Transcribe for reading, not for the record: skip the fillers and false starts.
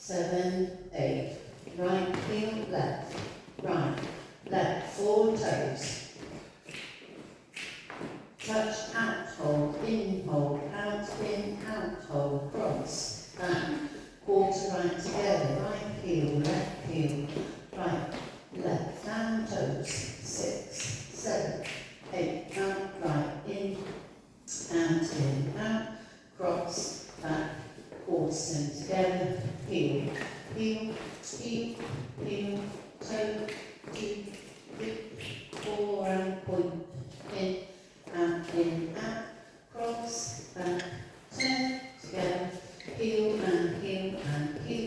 7, 8. Right heel, left, right, left, 4 toes. Touch, out, hold, in, hold, out, in, out, hold, cross, back, quarter right together, right heel, right, left, down toes, 6, 7, 8, out, right, in, out, cross, back, quarter turn together, heel, heel, heel, heel, toe, 2, 3, 4, and point, in, out, cross, back, turn, together, heel, and heel, and heel,